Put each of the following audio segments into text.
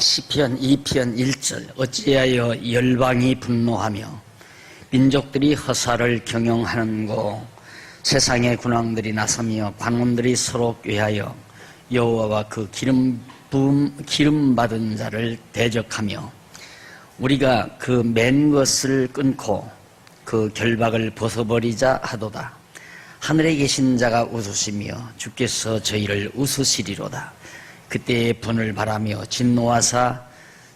시편 2편 1절 어찌하여 열방이 분노하며 민족들이 허사를 경영하는고 세상의 군왕들이 나서며 관원들이 서로 꾀하여 여호와와 그 기름 받은 자를 대적하며 우리가 그 맨 것을 끊고 그 결박을 벗어버리자 하도다. 하늘에 계신 자가 웃으시며 주께서 저희를 웃으시리로다. 그때의 분을 바라며 진노하사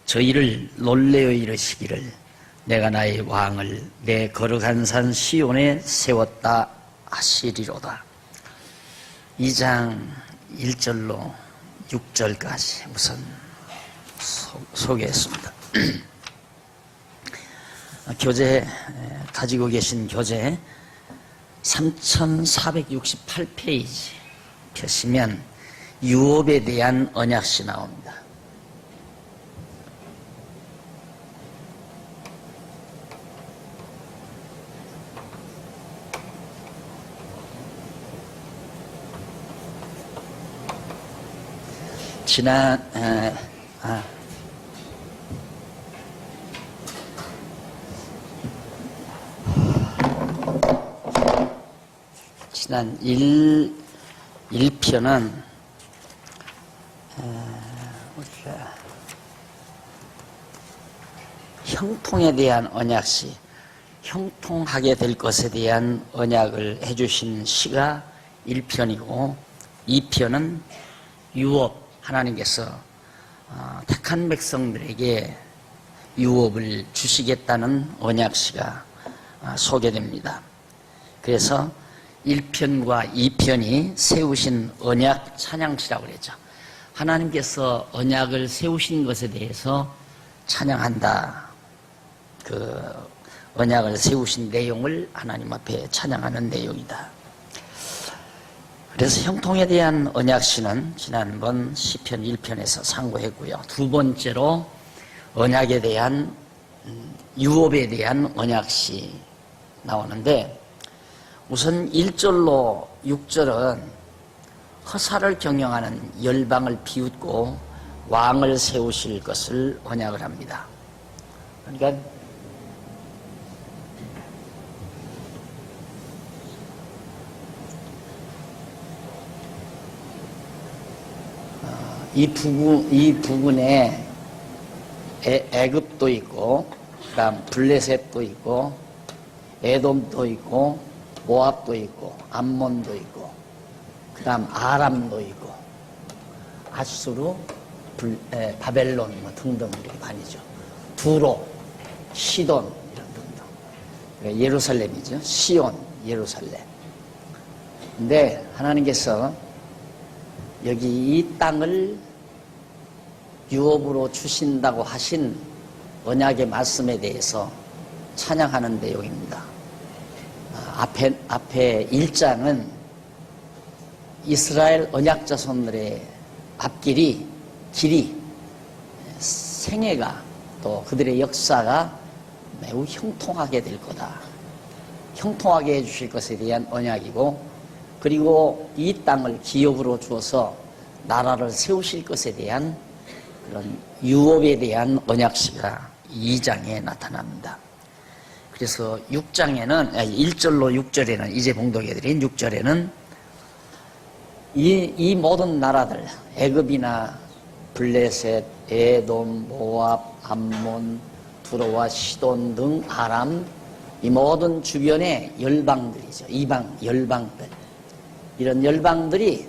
저희를 놀래어 이르시기를 내가 나의 왕을 내 거룩한 산 시온에 세웠다 하시리로다. 2장 1절로 6절까지 우선 소개했습니다. 교재 가지고 계신 교재 3468페이지 펴시면 유업에 대한 언약시 나옵니다. 지난 1편은 형통에 대한 언약시, 형통하게 될 것에 대한 언약을 해주신 시가 1편이고 2편은 유업, 하나님께서 택한 백성들에게 유업을 주시겠다는 언약시가 소개됩니다. 그래서 1편과 2편이 세우신 언약 찬양시라고 그랬죠. 하나님께서 언약을 세우신 것에 대해서 찬양한다. 그 언약을 세우신 내용을 하나님 앞에 찬양하는 내용이다. 그래서 형통에 대한 언약시는 지난번 시편 1편에서 상고했고요. 두 번째로 언약에 대한 유업에 대한 언약시 나오는데 우선 1절로 6절은 허사를 경영하는 열방을 비웃고 왕을 세우실 것을 언약을 합니다. 그러니까 이 부근에 애굽도 있고, 그다음 블레셋도 있고, 에돔도 있고, 모압도 있고, 암몬도 있고, 그다음 아람도 있고, 아수르, 바벨론 등등 이렇게 많이죠. 두로, 시돈 이런 등등. 그러니까 예루살렘이죠. 시온, 예루살렘. 근데 하나님께서 여기 이 땅을 유업으로 주신다고 하신 언약의 말씀에 대해서 찬양하는 내용입니다. 앞에 1장은 이스라엘 언약 자손들의 앞길이, 생애가 또 그들의 역사가 매우 형통하게 될 거다. 형통하게 해주실 것에 대한 언약이고, 그리고 이 땅을 기업으로 주어서 나라를 세우실 것에 대한 그런 유업에 대한 언약시가 2장에 나타납니다. 그래서 1절로 6절에는 이제 봉독해드린 6절에는 이 모든 나라들, 애굽이나 블레셋, 에돔, 모압, 암몬, 두로와 시돈 등 아람, 이 모든 주변의 열방들이죠. 이방 열방들. 이런 열방들이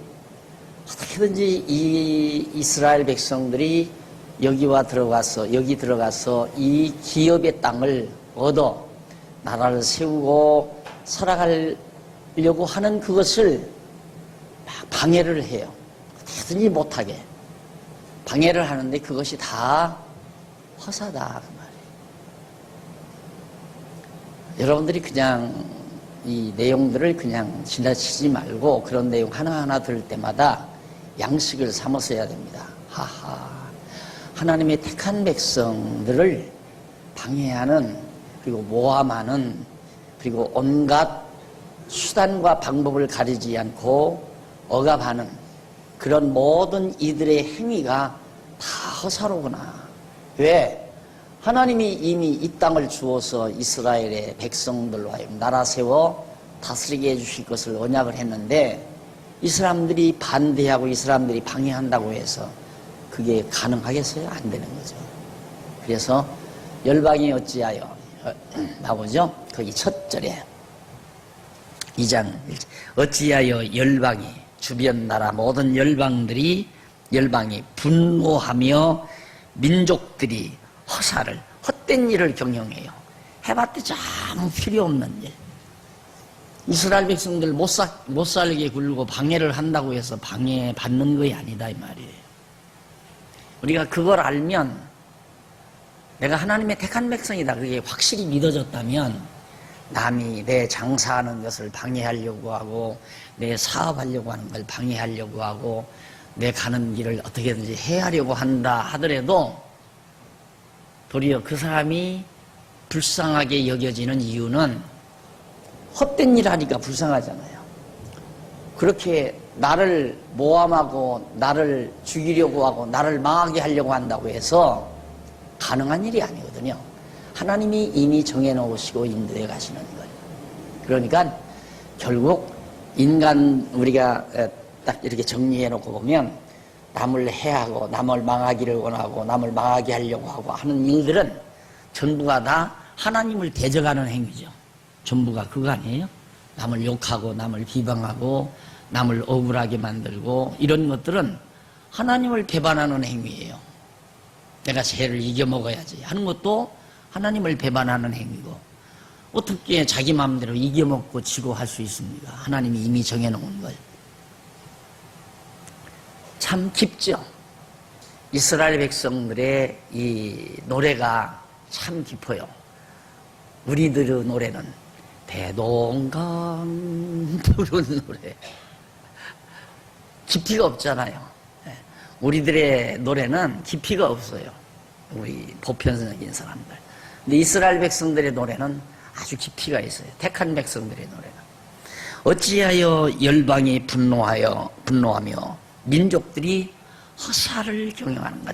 어떻게든지 이 이스라엘 백성들이 여기 들어가서 이 기업의 땅을 얻어 나라를 세우고 살아가려고 하는 그것을 막 방해를 해요. 어떻게든지 못하게 방해를 하는데 그것이 다 허사다 그 말이에요. 여러분들이 그냥 이 내용들을 그냥 지나치지 말고 그런 내용 하나하나 들을 때마다 양식을 삼아서 해야 됩니다. 하하, 하나님의 택한 백성들을 방해하는, 그리고 모함하는, 그리고 온갖 수단과 방법을 가리지 않고 억압하는 그런 모든 이들의 행위가 다 허사로구나. 왜? 하나님이 이미 이 땅을 주어서 이스라엘의 백성들로 하여금 나라 세워 다스리게 해주실 것을 언약을 했는데 이 사람들이 반대하고 이 사람들이 방해한다고 해서 그게 가능하겠어요? 안 되는 거죠. 그래서 열방이 어찌하여 나오죠? 거기 첫 절에 2장 어찌하여 열방이 주변 나라 모든 열방이 분노하며 민족들이 허사를 헛된 일을 경영해요. 해봤자 아무 필요 없는 일. 이스라엘 백성들 못 살게 굴고 방해를 한다고 해서 방해받는 것이 아니다 이 말이에요. 우리가 그걸 알면 내가 하나님의 택한 백성이다 그게 확실히 믿어졌다면 남이 내 장사하는 것을 방해하려고 하고 내 사업하려고 하는 걸 방해하려고 하고 내 가는 길을 어떻게든지 해하려고 한다 하더라도 도리어 그 사람이 불쌍하게 여겨지는 이유는 헛된 일 하니까 불쌍하잖아요. 그렇게 나를 모함하고 나를 죽이려고 하고 나를 망하게 하려고 한다고 해서 가능한 일이 아니거든요. 하나님이 이미 정해놓으시고 인도해 가시는 거예요. 그러니까 결국 인간 우리가 딱 이렇게 정리해놓고 보면 남을 해하고 남을 망하기를 원하고 남을 망하게 하려고 하고 하는 일들은 전부가 다 하나님을 대적하는 행위죠. 전부가 그거 아니에요? 남을 욕하고 남을 비방하고 남을 억울하게 만들고 이런 것들은 하나님을 배반하는 행위예요. 내가 죄를 이겨먹어야지 하는 것도 하나님을 배반하는 행위고 어떻게 자기 마음대로 이겨먹고 지고 할 수 있습니까? 하나님이 이미 정해놓은 걸. 참 깊죠. 이스라엘 백성들의 이 노래가 참 깊어요. 우리들의 노래는 대동강 부른 노래. 깊이가 없잖아요. 우리들의 노래는 깊이가 없어요. 우리 보편적인 사람들. 근데 이스라엘 백성들의 노래는 아주 깊이가 있어요. 택한 백성들의 노래는. 어찌하여 열방이 분노하며 민족들이 허사를 경영하는가.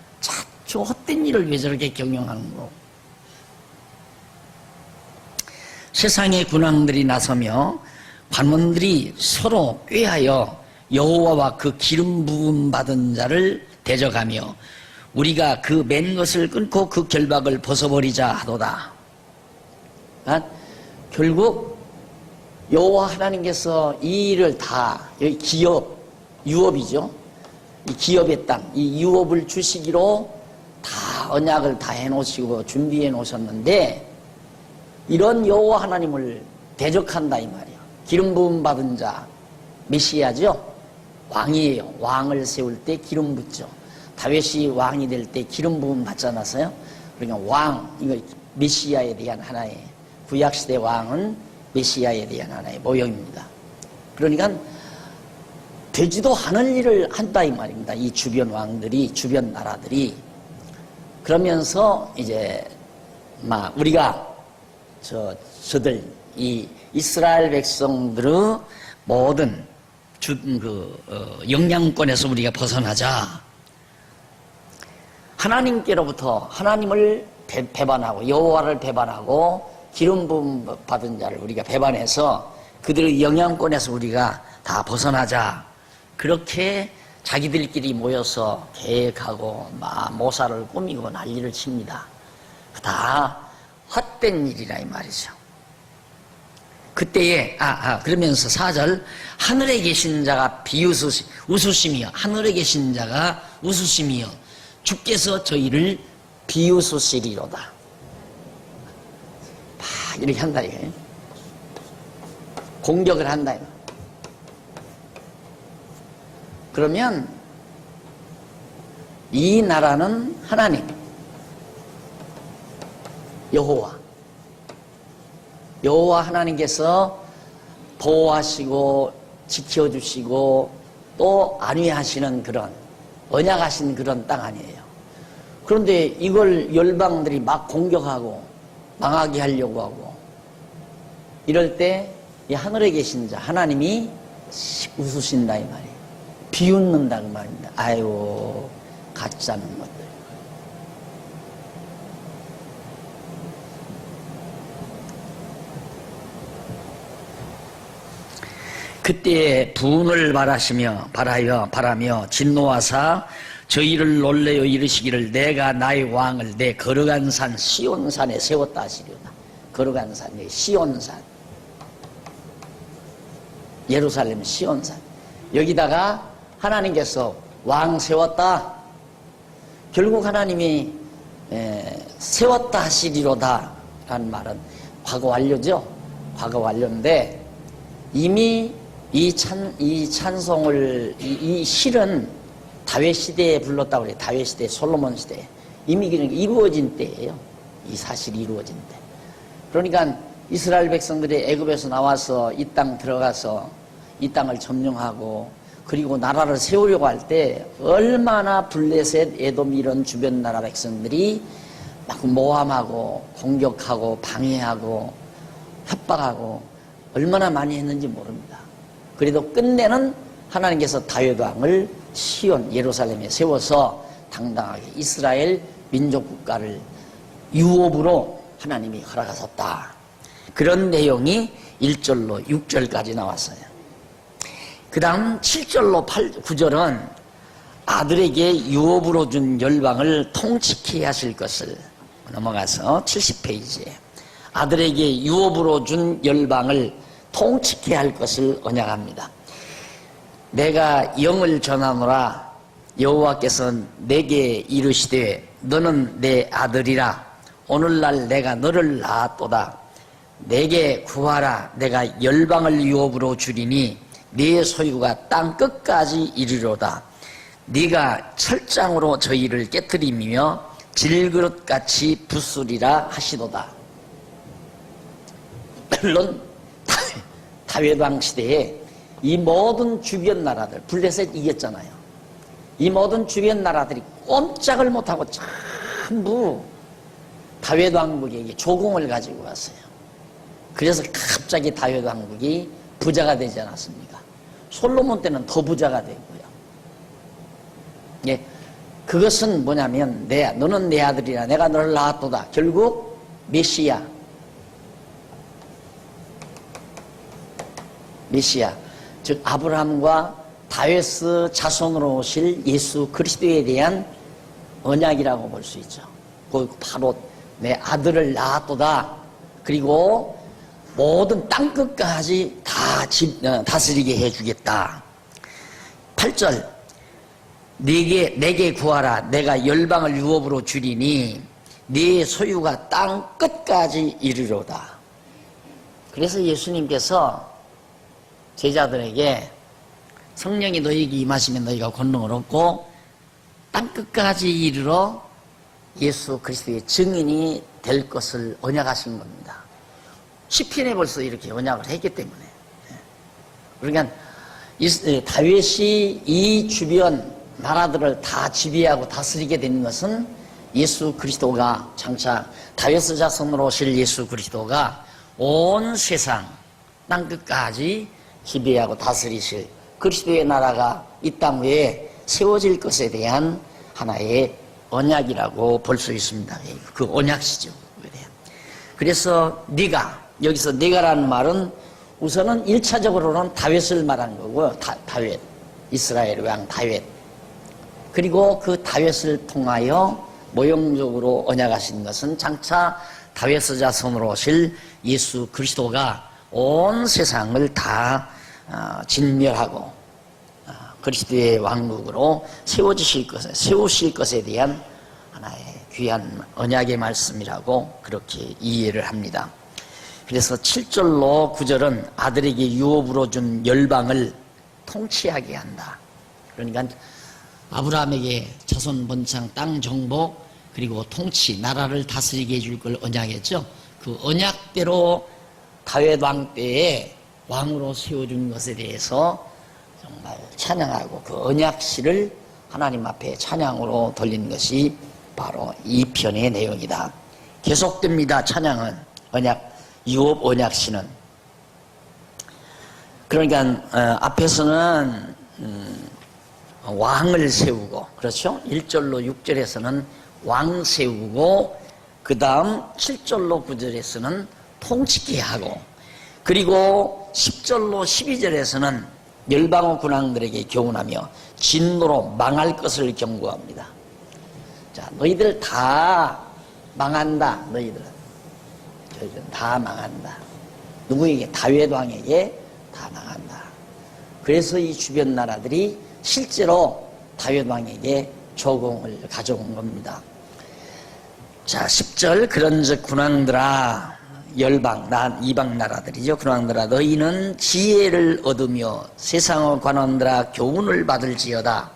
저 헛된 일을 왜 저렇게 경영하는 거. 세상의 군왕들이 나서며 관원들이 서로 꾀하여 여호와와 그 기름 부음 받은 자를 대적하며 우리가 그 맨 것을 끊고 그 결박을 벗어버리자 하도다. 결국 여호와 하나님께서 이 일을 다 여기 유업이죠. 이 기업의 땅, 이 유업을 주시기로 다 언약을 다 해놓으시고 준비해 놓으셨는데 이런 여호와 하나님을 대적한다 이 말이에요. 기름 부음 받은 자 메시아죠. 왕이에요. 왕을 세울 때 기름 붓죠. 다윗이 왕이 될 때 기름 부음 받지 않았어요? 그러니까 왕, 이거 메시아에 대한 하나의 구약시대 왕은 메시아에 대한 하나의 모형입니다. 그러니까 되지도 않을 일을 한다 이 말입니다. 이 주변 왕들이, 주변 나라들이. 그러면서 이제 막 우리가 저들 이 이스라엘 백성들의 모든 영향권에서 우리가 벗어나자. 하나님께로부터 하나님을 배반하고 여호와를 배반하고 기름 부음 받은 자를 우리가 배반해서 그들의 영향권에서 우리가 다 벗어나자. 그렇게 자기들끼리 모여서 계획하고 막 모사를 꾸미고 난리를 칩니다. 다 헛된 일이라 이 말이죠. 그때에 그러면서 4절 하늘에 계신 자가 웃으시며 하늘에 계신 자가 웃으시며 주께서 저희를 비웃으시리로다. 막 이렇게 한다 이거예요. 공격을 한다 이거. 그러면 이 나라는 하나님 여호와 하나님께서 보호하시고 지켜주시고 또 안위하시는 그런 언약하신 그런 땅 아니에요. 그런데 이걸 열방들이 막 공격하고 망하게 하려고 하고 이럴 때 이 하늘에 계신 자 하나님이 웃으신다 이 말이에요. 비웃는다 그 말입니다. 아유 가짜는 것들. 그때 분을 바라며 진노하사 저희를 놀래어 이르시기를 내가 나의 왕을 내 걸어간 산 시온산에 세웠다 하시리로다. 걸어간 산이 시온산, 예루살렘 시온산, 여기다가 하나님께서 왕 세웠다. 결국 하나님이 세웠다 하시리로다 라는 말은 과거 완료죠. 과거 완료인데 이미 이 찬송을 이 실은 다윗 시대에 불렀다고 그래요. 다윗 시대, 솔로몬 시대 이미 이루어진 때예요. 이 사실이 이루어진 때. 그러니까 이스라엘 백성들이 애굽에서 나와서 이 땅 들어가서 이 땅을 점령하고 그리고 나라를 세우려고 할 때 얼마나 블레셋, 에돔 이런 주변 나라 백성들이 막 모함하고 공격하고 방해하고 협박하고 얼마나 많이 했는지 모릅니다. 그래도 끝내는 하나님께서 다윗 왕을 시온 예루살렘에 세워서 당당하게 이스라엘 민족 국가를 유업으로 하나님이 허락하셨다. 그런 내용이 1절로 6절까지 나왔어요. 그 다음 7절로 9절은 아들에게 유업으로 준 열방을 통치케 하실 것을, 넘어가서 70페이지에 아들에게 유업으로 준 열방을 통치케 할 것을 언약합니다. 내가 영을 전하노라. 여호와께서 내게 이르시되 너는 내 아들이라. 오늘날 내가 너를 낳았도다. 내게 구하라. 내가 열방을 유업으로 주리니 네 소유가 땅 끝까지 이르리로다. 네가 철장으로 저희를 깨뜨리며 질그릇같이 부수리라 하시도다. 물론 다윗 왕 시대에 이 모든 주변 나라들, 블레셋 이겼잖아요. 이 모든 주변 나라들이 꼼짝을 못하고 전부 다윗 왕국에게 조공을 가지고 왔어요. 그래서 갑자기 다윗 왕국이 부자가 되지 않았습니까? 솔로몬 때는 더 부자가 되고요. 예, 그것은 뭐냐면 너는 내 아들이라. 내가 너를 낳았도다. 결국 메시아, 즉 아브라함과 다윗의 자손으로 오실 예수 그리스도에 대한 언약이라고 볼 수 있죠. 바로 내 아들을 낳았도다. 그리고 모든 땅끝까지 다 다스리게 해주겠다. 8절 내게 구하라. 내가 열방을 유업으로 주리니 네 소유가 땅 끝까지 이르리로다. 그래서 예수님께서 제자들에게 성령이 너희에게 임하시면 너희가 권능을 얻고 땅 끝까지 이르러 예수 그리스도의 증인이 될 것을 언약하신 겁니다. 시편에 벌써 이렇게 언약을 했기 때문에. 그러니까 다윗이 이 주변 나라들을 다 지배하고 다스리게 된 것은 예수 그리스도가 장차 다윗의 자손으로 오실 예수 그리스도가 온 세상 땅끝까지 지배하고 다스리실 그리스도의 나라가 이 땅 위에 세워질 것에 대한 하나의 언약이라고 볼 수 있습니다. 그 언약시죠. 그래서 여기서 네가라는 말은 우선은 1차적으로는 다윗을 말한 거고요. 다윗, 이스라엘 왕 다윗. 그리고 그 다윗을 통하여 모형적으로 언약하신 것은 장차 다윗의 자손으로 오실 예수 그리스도가 온 세상을 다 진멸하고 그리스도의 왕국으로 세우실 것에 대한 하나의 귀한 언약의 말씀이라고 그렇게 이해를 합니다. 그래서 7절로 9절은 아들에게 유업으로 준 열방을 통치하게 한다. 그러니까 아브라함에게 자손 번창, 땅 정복, 그리고 통치, 나라를 다스리게 해줄 걸 언약했죠. 그 언약대로 다윗 왕 때에 왕으로 세워준 것에 대해서 정말 찬양하고 그 언약시를 하나님 앞에 찬양으로 돌린 것이 바로 이 편의 내용이다. 계속됩니다. 찬양은 유업 언약시는. 그러니까 앞에서는 왕을 세우고, 그렇죠? 1절로 6절에서는 왕 세우고, 그 다음 7절로 9절에서는 통치케 하고, 그리고 10절로 12절에서는 열방의 군왕들에게 교훈하며 진노로 망할 것을 경고합니다. 자, 너희들 다 망한다. 너희들은 다 망한다. 누구에게? 다윗 왕에게 다 망한다. 그래서 이 주변 나라들이 실제로 다윗 왕에게 조공을 가져온 겁니다. 자, 10절 그런즉 군왕들아, 열방, 이방 나라들이죠. 군왕들아, 너희는 지혜를 얻으며 세상의 관원들아 교훈을 받을지어다.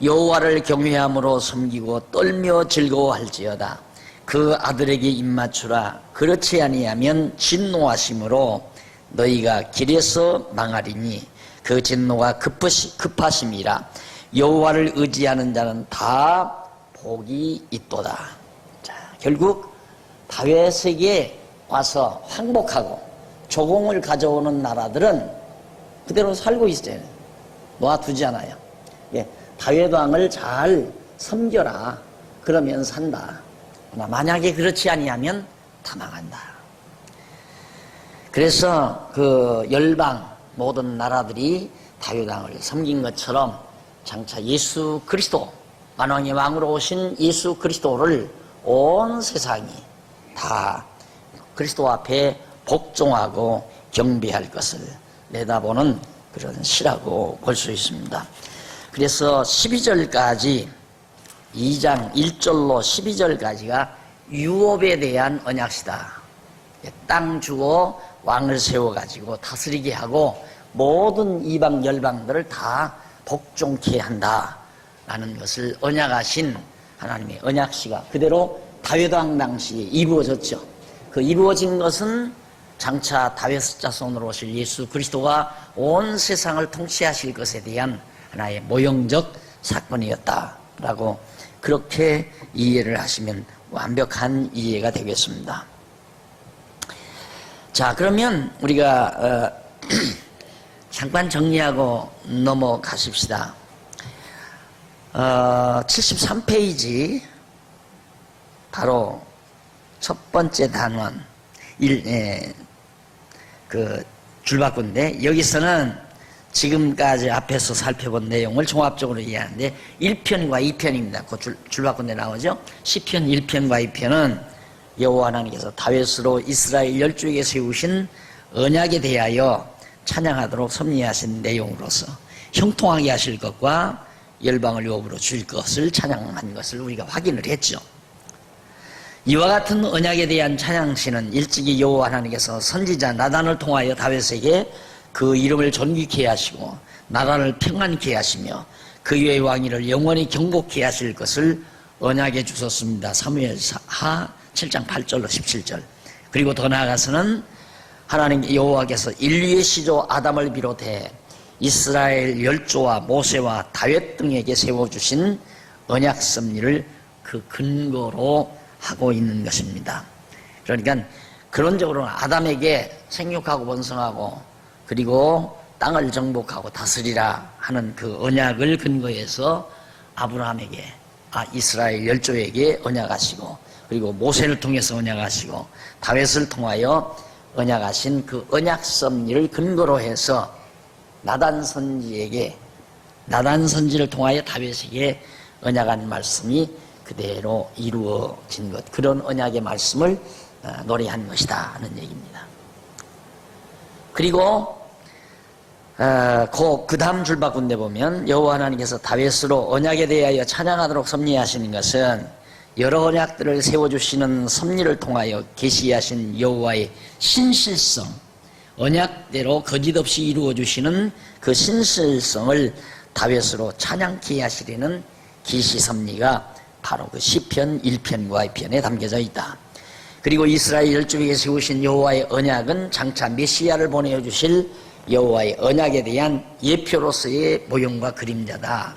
여호와를 경외함으로 섬기고 떨며 즐거워할지어다. 그 아들에게 입맞추라. 그렇지 아니하면 진노하심으로 너희가 길에서 망하리니 그 진노가 급하심이라. 여호와를 의지하는 자는 다 복이 있도다. 자, 결국 다윗에게 와서 항복하고 조공을 가져오는 나라들은 그대로 살고 있어요. 놓아두지 않아요. 예, 다윗 왕을 잘 섬겨라. 그러면 산다. 만약에 그렇지 아니하면 다 망한다. 그래서 그 열방 모든 나라들이 다윗 왕을 섬긴 것처럼 장차 예수 그리스도, 만왕의 왕으로 오신 예수 그리스도를 온 세상이 다 그리스도 앞에 복종하고 경배할 것을 내다보는 그런 시라고 볼 수 있습니다. 그래서 12절까지 2장 1절로 12절까지가 유업에 대한 언약시다. 땅 주고 왕을 세워가지고 다스리게 하고 모든 이방 열방들을 다 복종케 한다라는 것을 언약하신 하나님의 언약시가 그대로 다윗 왕 당시에 이루어졌죠. 그 이루어진 것은 장차 다윗 자손으로 오실 예수 그리스도가 온 세상을 통치하실 것에 대한 하나의 모형적 사건이었다라고 그렇게 이해를 하시면 완벽한 이해가 되겠습니다. 자, 그러면 우리가 잠깐 정리하고 넘어가십시다. 73페이지 바로 첫 번째 단원 그 줄바꾼데 여기서는 지금까지 앞에서 살펴본 내용을 종합적으로 이해하는데 1편과 2편입니다. 그 줄바꾼데 나오죠. 시편 1편과 2편은 여호와 하나님께서 다윗으로 이스라엘 열조에게 세우신 언약에 대하여 찬양하도록 섭리하신 내용으로서 형통하게 하실 것과 열방을 유업으로 줄 것을 찬양한 것을 우리가 확인을 했죠. 이와 같은 언약에 대한 찬양시는 일찍이 여호와 하나님께서 선지자 나단을 통하여 다윗에게 그 이름을 존귀케 하시고 나라를 평안케 하시며 그 위의 왕위를 영원히 경복케 하실 것을 언약해 주셨습니다. 사무엘하 7장 8절로 17절. 그리고 더 나아가서는 하나님 여호와께서 인류의 시조 아담을 비롯해 이스라엘 열조와 모세와 다윗 등에게 세워주신 언약 섭리를 그 근거로 하고 있는 것입니다. 그러니까 근원적으로는 아담에게 생육하고 번성하고 그리고 땅을 정복하고 다스리라 하는 그 언약을 근거해서 아브라함에게 이스라엘 열조에게 언약하시고 그리고 모세를 통해서 언약하시고 다윗을 통하여 언약하신 그 언약 섭리를 근거로 해서 나단 선지를 통하여 다윗에게 언약한 말씀이 그대로 이루어진 것, 그런 언약의 말씀을 노래한 것이다 하는 얘기입니다. 그리고 그 다음 줄바꾼데 보면 여호와 하나님께서 다윗으로 언약에 대하여 찬양하도록 섭리하시는 것은 여러 언약들을 세워주시는 섭리를 통하여 계시하신 여호와의 신실성, 언약대로 거짓없이 이루어주시는 그 신실성을 다윗으로 찬양케 하시려는 계시 섭리가 바로 그 시편 1편과 2편에 담겨져 있다. 그리고 이스라엘 열조에게 세우신 여호와의 언약은 장차 메시아를 보내어 주실 여호와의 언약에 대한 예표로서의 모형과 그림자다.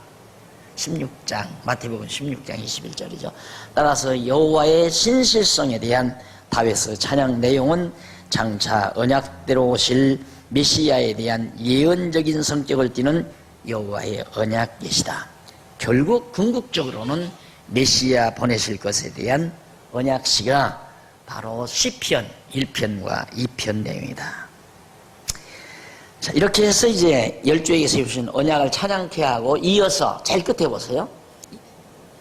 16장 마태복음 16장 21절이죠. 따라서 여호와의 신실성에 대한 다윗의 찬양 내용은 장차 언약대로 오실 메시아에 대한 예언적인 성격을 띠는 여호와의 언약 계시다. 결국 궁극적으로는 메시아 보내실 것에 대한 언약시가 바로 시편 1편과 2편 내용이다. 자, 이렇게 해서 이제 열조에게 세우신 언약을 찬양케 하고, 이어서 제일 끝에 보세요.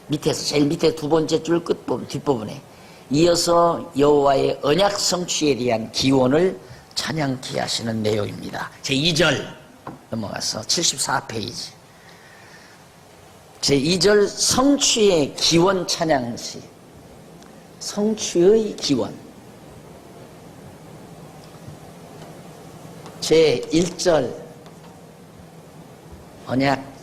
밑에서 제일 밑에 두 번째 줄 끝부분, 뒷부분에 이어서 여호와의 언약 성취에 대한 기원을 찬양케 하시는 내용입니다. 제2절 넘어가서 74페이지. 제2절 성취의 기원 찬양시. 성취의 기원. 제1절 언약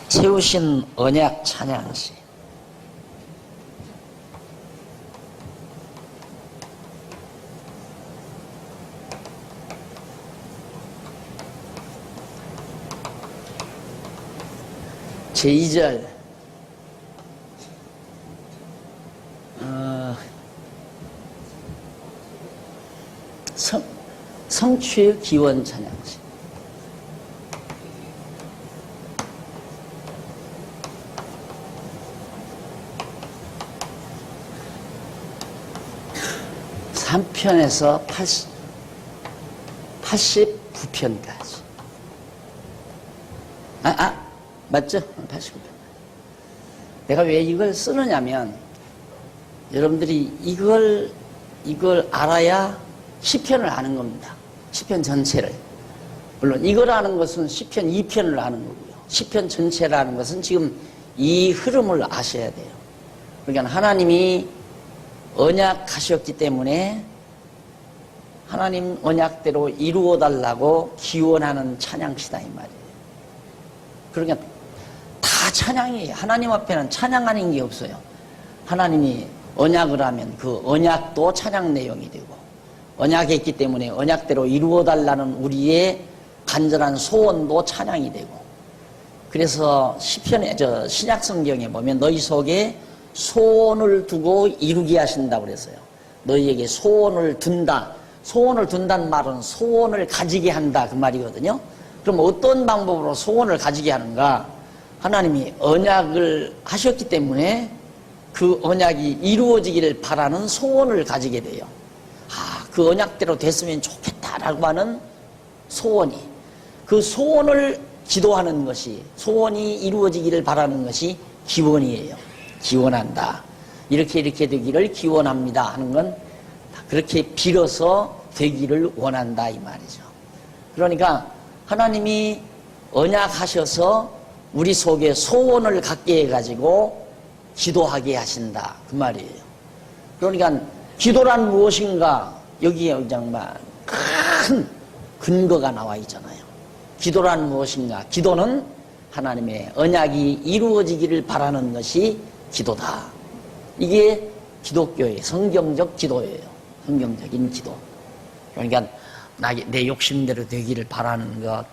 세우신 언약 찬양시. 제2절 성취의 기원 찬양시. 삼편에서 89편까지. 맞죠? 89편. 내가 왜 이걸 쓰느냐면, 여러분들이 이걸 알아야 시편을 아는 겁니다. 시편 전체를. 물론 이걸 아는 것은 시편 2편을 아는 거고요. 시편 전체를 아는 것은 지금 이 흐름을 아셔야 돼요. 그러니까 하나님이 언약하셨기 때문에 하나님 언약대로 이루어달라고 기원하는 찬양시다 이 말이에요. 그러니까 다 찬양이에요. 하나님 앞에는 찬양 아닌 게 없어요. 하나님이 언약을 하면 그 언약도 찬양 내용이 되고, 언약했기 때문에 언약대로 이루어달라는 우리의 간절한 소원도 찬양이 되고, 그래서 시편에 신약 성경에 보면 너희 속에 소원을 두고 이루게 하신다고 그랬어요. 너희에게 소원을 둔다. 소원을 둔다는 말은 소원을 가지게 한다 그 말이거든요. 그럼 어떤 방법으로 소원을 가지게 하는가? 하나님이 언약을 하셨기 때문에 그 언약이 이루어지기를 바라는 소원을 가지게 돼요. 그 언약대로 됐으면 좋겠다라고 하는 소원이, 그 소원을 기도하는 것이, 소원이 이루어지기를 바라는 것이 기원이에요. 기원한다. 이렇게 되기를 기원합니다 하는 건 그렇게 빌어서 되기를 원한다 이 말이죠. 그러니까 하나님이 언약하셔서 우리 속에 소원을 갖게 해가지고 기도하게 하신다 그 말이에요. 그러니까 기도란 무엇인가? 여기에 정말 큰 근거가 나와 있잖아요. 기도란 무엇인가? 기도는 하나님의 언약이 이루어지기를 바라는 것이 기도다. 이게 기독교의 성경적 기도예요. 성경적인 기도. 그러니까 내 욕심대로 되기를 바라는 것,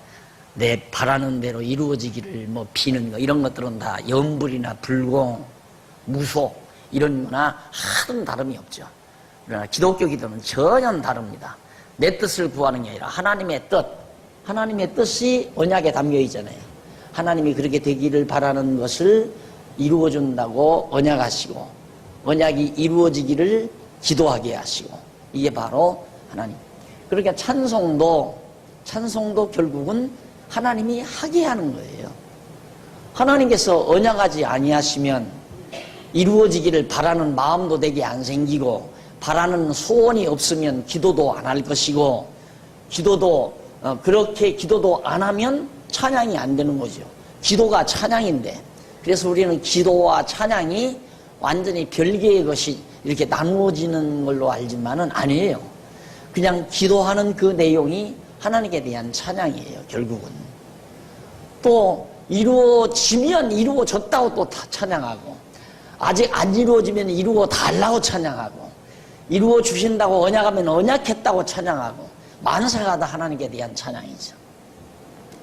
내 바라는 대로 이루어지기를 비는 것, 이런 것들은 다 염불이나 불공, 무속 이런 거나 하등 다름이 없죠. 그러나 기독교 기도는 전혀 다릅니다. 내 뜻을 구하는 게 아니라 하나님의 뜻, 하나님의 뜻이 언약에 담겨 있잖아요. 하나님이 그렇게 되기를 바라는 것을 이루어준다고 언약하시고, 언약이 이루어지기를 기도하게 하시고, 이게 바로 하나님. 그러니까 찬송도 결국은 하나님이 하게 하는 거예요. 하나님께서 언약하지 아니하시면 이루어지기를 바라는 마음도 내게 안 생기고, 바라는 소원이 없으면 기도도 안 할 것이고, 그렇게 기도도 안 하면 찬양이 안 되는 거죠. 기도가 찬양인데, 그래서 우리는 기도와 찬양이 완전히 별개의 것이 이렇게 나누어지는 걸로 알지만은 아니에요. 그냥 기도하는 그 내용이 하나님께 대한 찬양이에요, 결국은. 또 이루어지면 이루어졌다고 또 찬양하고, 아직 안 이루어지면 이루어 달라고 찬양하고, 이루어 주신다고 언약하면 언약했다고 찬양하고, 만사가 다 하나님께 대한 찬양이죠.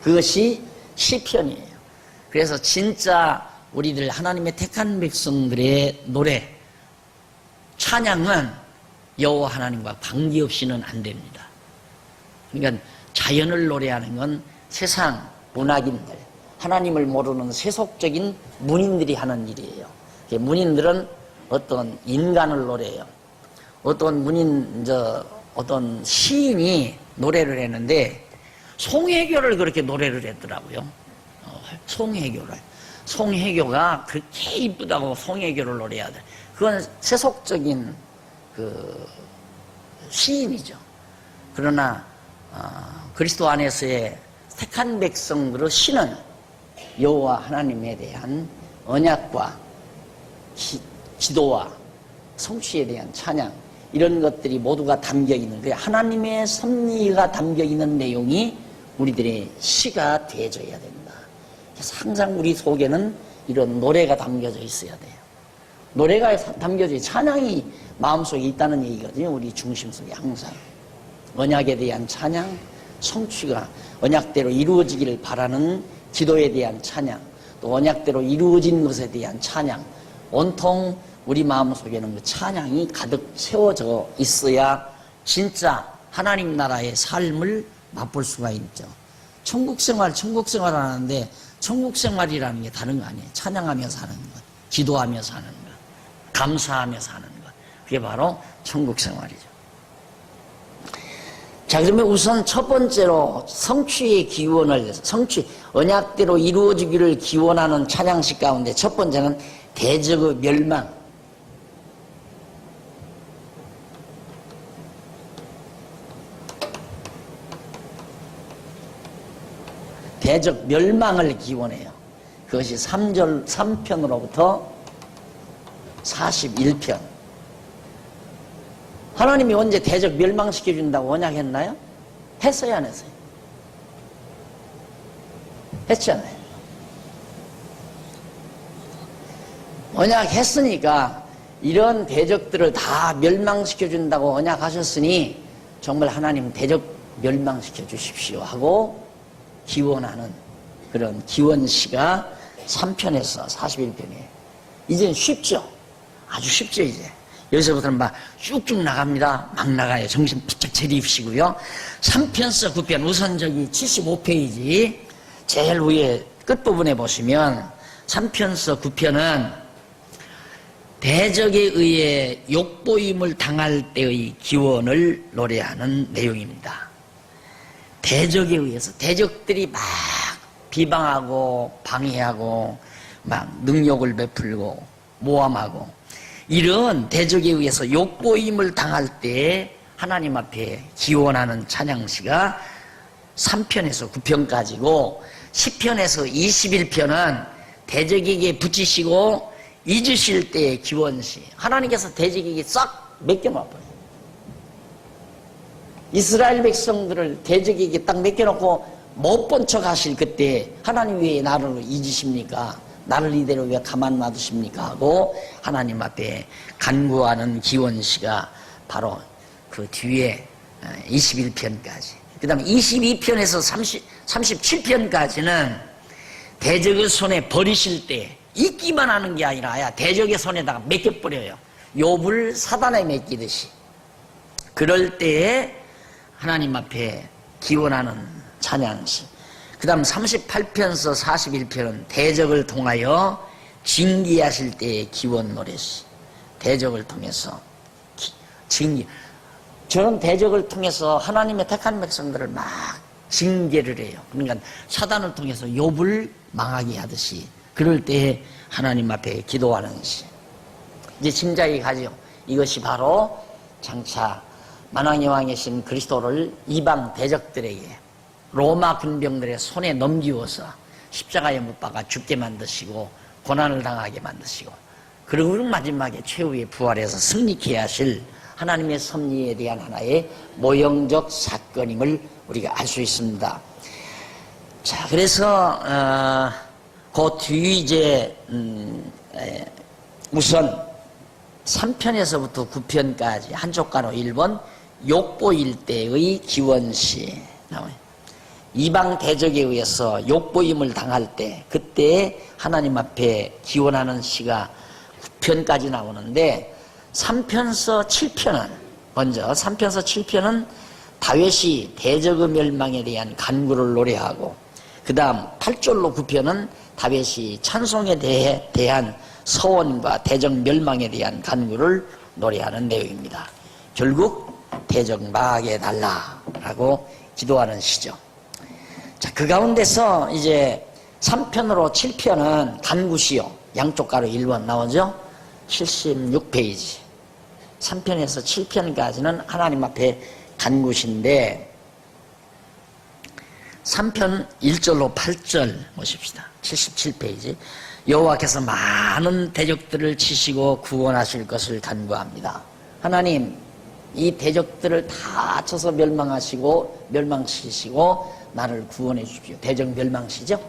그것이 시편이에요. 그래서 진짜 우리들 하나님의 택한 백성들의 노래, 찬양은 여호와 하나님과 관계없이는 안 됩니다. 그러니까 자연을 노래하는 건 세상 문학인들, 하나님을 모르는 세속적인 문인들이 하는 일이에요. 문인들은 어떤 인간을 노래해요. 어떤 어떤 시인이 노래를 했는데 송혜교를 그렇게 노래를 했더라고요. 송혜교가 그렇게 이쁘다고 송혜교를 노래하더래. 그건 세속적인 그 시인이죠. 그러나 그리스도 안에서의 택한 백성으로 신은 여호와 하나님에 대한 언약과 기도와 성취에 대한 찬양, 이런 것들이 모두가 담겨 있는 거예요. 하나님의 섭리가 담겨 있는 내용이 우리들의 시가 되어져야 된다. 그래서 항상 우리 속에는 이런 노래가 담겨져 있어야 돼요. 노래가 담겨져, 찬양이 마음속에 있다는 얘기거든요. 우리 중심 속에 항상 언약에 대한 찬양, 성취가 언약대로 이루어지기를 바라는 기도에 대한 찬양, 또 언약대로 이루어진 것에 대한 찬양, 온통 우리 마음속에는 그 찬양이 가득 세워져 있어야 진짜 하나님 나라의 삶을 맛볼 수가 있죠. 천국생활 하는데 천국생활이라는 게 다른 거 아니에요. 찬양하며 사는 것, 기도하며 사는 것, 감사하며 사는 것, 그게 바로 천국생활이죠. 자, 그러면 우선 첫 번째로 성취의 기원을, 언약대로 이루어지기를 기원하는 찬양식 가운데 첫 번째는 대적의 멸망. 대적 멸망을 기원해요. 그것이 3편으로부터 41편. 하나님이 언제 대적 멸망시켜준다고 언약했나요? 했어요, 안 했어요? 했잖아요. 언약했으니까 이런 대적들을 다 멸망시켜준다고 언약하셨으니 정말 하나님 대적 멸망시켜 주십시오 하고 기원하는 그런 기원시가 3편에서 41편이에요. 이제는 쉽죠? 아주 쉽죠, 이제. 여기서부터는 막 쭉쭉 나갑니다. 막 나가요. 정신 바짝 차리시고요. 3편서 9편, 우선 저기 75페이지 제일 위에 끝부분에 보시면 3편서 9편은 대적에 의해 욕보임을 당할 때의 기원을 노래하는 내용입니다. 대적에 의해서 대적들이 막 비방하고 방해하고 막 능욕을 베풀고 모함하고 이런 대적에 의해서 욕보임을 당할 때 하나님 앞에 기원하는 찬양시가 3편에서 9편까지고 10편에서 21편은 대적에게 붙이시고 잊으실 때의 기원시. 하나님께서 대적에게 싹 맡겨놔버려요. 이스라엘 백성들을 대적에게 딱 맡겨놓고 못 본 척 하실 그때 하나님 왜 나를 잊으십니까? 나를 이대로 왜 가만 놔두십니까? 하고 하나님 앞에 간구하는 기원시가 바로 그 뒤에 21편까지. 그 다음에 22편에서 37편까지는 대적의 손에 버리실 때 잊기만 하는 게 아니라 대적의 손에다가 맡겨버려요. 욥을 사단에 맡기듯이. 그럴 때에 하나님 앞에 기원하는 찬양시. 그 다음 38편서 41편은 대적을 통하여 징계하실 때의 기원 노래시. 대적을 통해서 징계. 저런 대적을 통해서 하나님의 택한 백성들을 막 징계를 해요. 그러니까 사단을 통해서 욥을 망하게 하듯이 그럴 때에 하나님 앞에 기도하는 시. 이제 짐작이 가죠. 이것이 바로 장차 만왕의 왕이신 그리스도를 이방 대적들에게 로마 군병들의 손에 넘기워서 십자가에 못 박아 죽게 만드시고 고난을 당하게 만드시고 그리고 마지막에 최후의 부활해서 승리케 하실 하나님의 섭리에 대한 하나의 모형적 사건임을 우리가 알 수 있습니다. 자, 그래서 그 뒤 이제 우선 3편에서부터 9편까지 한쪽 가로 1번 욕보일 때의 기원시 나와요. 이방 대적에 의해서 욕보임을 당할 때 그때 하나님 앞에 기원하는 시가 9편까지 나오는데 3편서 7편은 먼저 3편서 7편은 다윗이 대적의 멸망에 대한 간구를 노래하고 그 다음 8절로 9편은 다윗이 찬송에 대한 서원과 대적 멸망에 대한 간구를 노래하는 내용입니다. 결국 대적 망하게 해달라라고 기도하는 시죠. 자, 그 가운데서 이제 3편으로 7편은 간구시요. 양쪽 가로 1번 나오죠? 76페이지. 3편에서 7편까지는 하나님 앞에 간구시인데 3편 1절로 8절 보십시다. 77페이지. 여호와께서 많은 대적들을 치시고 구원하실 것을 간구합니다. 하나님, 이 대적들을 다 쳐서 멸망시키시고 나를 구원해 주십시오. 대적 멸망시죠?